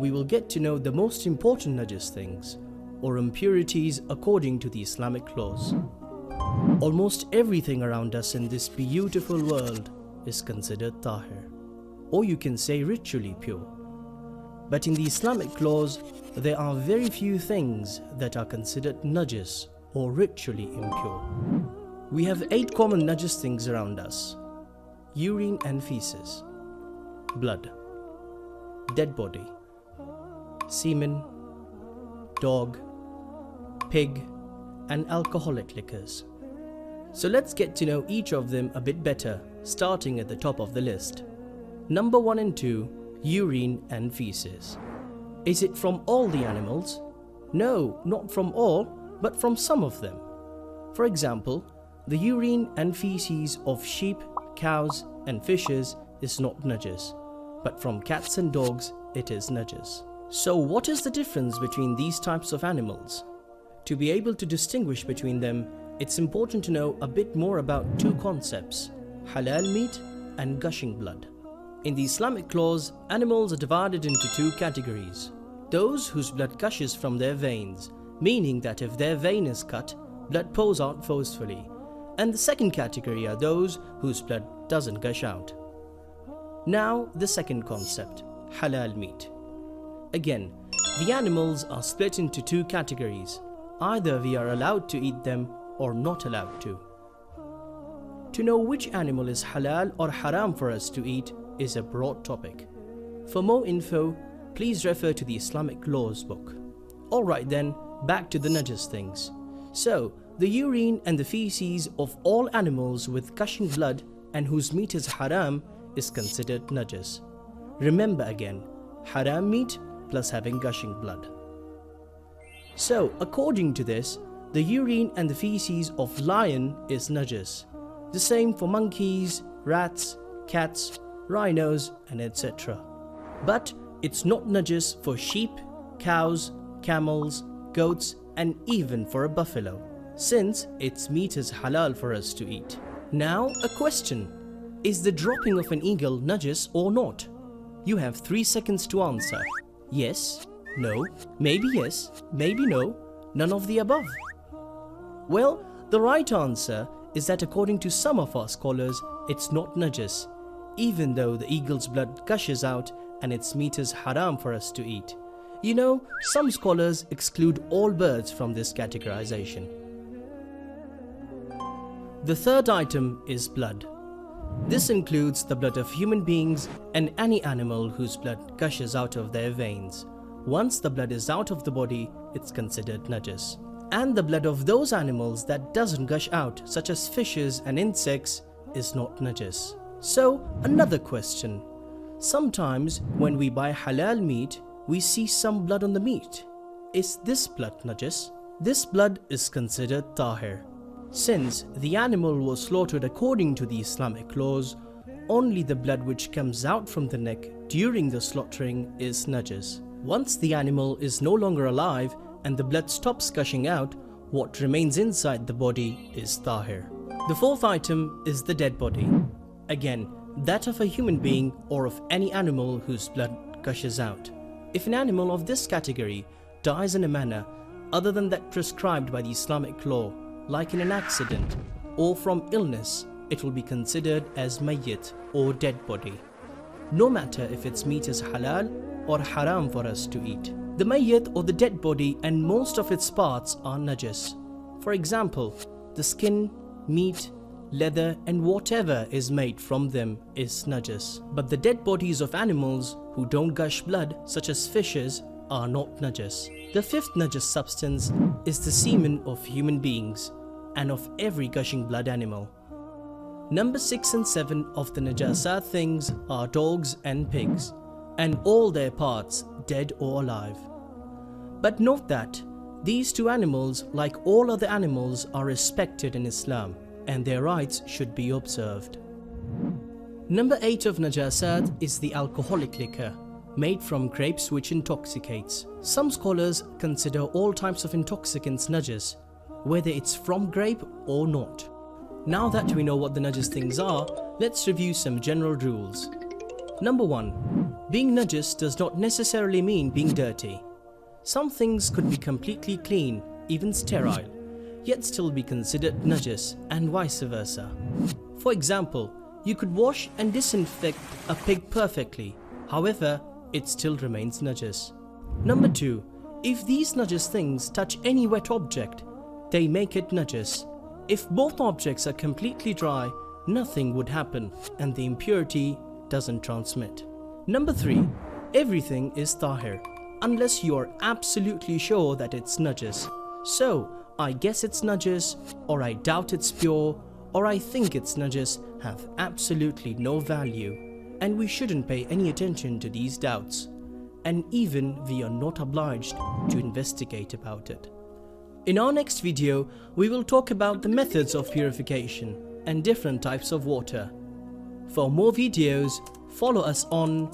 we will get to know the most important najis things or impurities according to the Islamic laws. Almost everything around us in this beautiful world is considered tahir, or you can say ritually pure. But in the Islamic laws, there are very few things that are considered najis or ritually impure. We have 8 common najis things around us: urine and feces, blood, dead body, semen, dog, pig, and alcoholic liquors. So let's get to know each of them a bit better, starting at the top of the list. Number 1 and 2, urine and feces. Is it from all the animals? No, not from all, but from some of them. For example, the urine and feces of sheep, cows, and fishes is not najis, but from cats and dogs it is najis. So what is the difference between these types of animals? To be able to distinguish between them, it's important to know a bit more about 2 concepts: halal meat and gushing blood. In the Islamic laws, animals are divided into 2 categories: those whose blood gushes from their veins, meaning that if their vein is cut, blood pours out forcefully, and the second category are those whose blood doesn't gush out. Now the second concept, halal meat. Again, the animals are split into 2 categories. Either we are allowed to eat them or not allowed to. To know which animal is halal or haram for us to eat is a broad topic. For more info, please refer to the Islamic laws book. Alright then, back to the najis things. So, the urine and the feces of all animals with gushing blood and whose meat is haram is considered najis. Remember again, haram meat plus having gushing blood. So, according to this, the urine and the feces of lion is najis. The same for monkeys, rats, cats, rhinos, and etc. But it's not najis for sheep, cows, camels, goats, and even for a buffalo, since its meat is halal for us to eat. Now a question: is the dropping of an eagle najis or not? You have 3 seconds to answer. Yes, no, maybe yes, maybe no, none of the above. Well, the right answer is that according to some of our scholars, it's not najis, even though the eagle's blood gushes out and its meat is haram for us to eat. You know, some scholars exclude all birds from this categorization. The third item is blood. This includes the blood of human beings and any animal whose blood gushes out of their veins. Once the blood is out of the body, it's considered najis. And the blood of those animals that doesn't gush out, such as fishes and insects, is not najis. So, another question. Sometimes when we buy halal meat, we see some blood on the meat. Is this blood najis? This blood is considered tahir. Since the animal was slaughtered according to the Islamic laws, only the blood which comes out from the neck during the slaughtering is najis. Once the animal is no longer alive and the blood stops gushing out, what remains inside the body is tahir. The fourth item is the dead body. Again, that of a human being or of any animal whose blood gushes out. If an animal of this category dies in a manner other than that prescribed by the Islamic law, like in an accident or from illness, it will be considered as mayyit or dead body, no matter if its meat is halal or haram for us to eat. The mayyit or the dead body and most of its parts are najis. For example, the skin, meat, leather and whatever is made from them is najis. But the dead bodies of animals who don't gush blood, such as fishes, are not najis. The fifth najis substance is the semen of human beings and of every gushing blood animal. Number 6 and 7 of the Nijasat things are dogs and pigs, and all their parts, dead or alive. But note that these 2 animals, like all other animals, are respected in Islam, and their rights should be observed. Number 8 of Najasat is the alcoholic liquor, made from grapes which intoxicates. Some scholars consider all types of intoxicants najis, whether it's from grape or not. Now that we know what the najis things are, let's review some general rules. Number 1. Being najis does not necessarily mean being dirty. Some things could be completely clean, even sterile, yet still be considered najis, and vice versa. For example, you could wash and disinfect a pig perfectly, however, it still remains najis. Number 2. If these najis things touch any wet object, they make it najis. If both objects are completely dry, nothing would happen and the impurity doesn't transmit. Number 3. Everything is tahir, unless you are absolutely sure that it's najis. So, I guess it's najis, or I doubt it's pure, or I think it's najis have absolutely no value, and we shouldn't pay any attention to these doubts. And even we are not obliged to investigate about it. In our next video, we will talk about the methods of purification and different types of water. For more videos, follow us on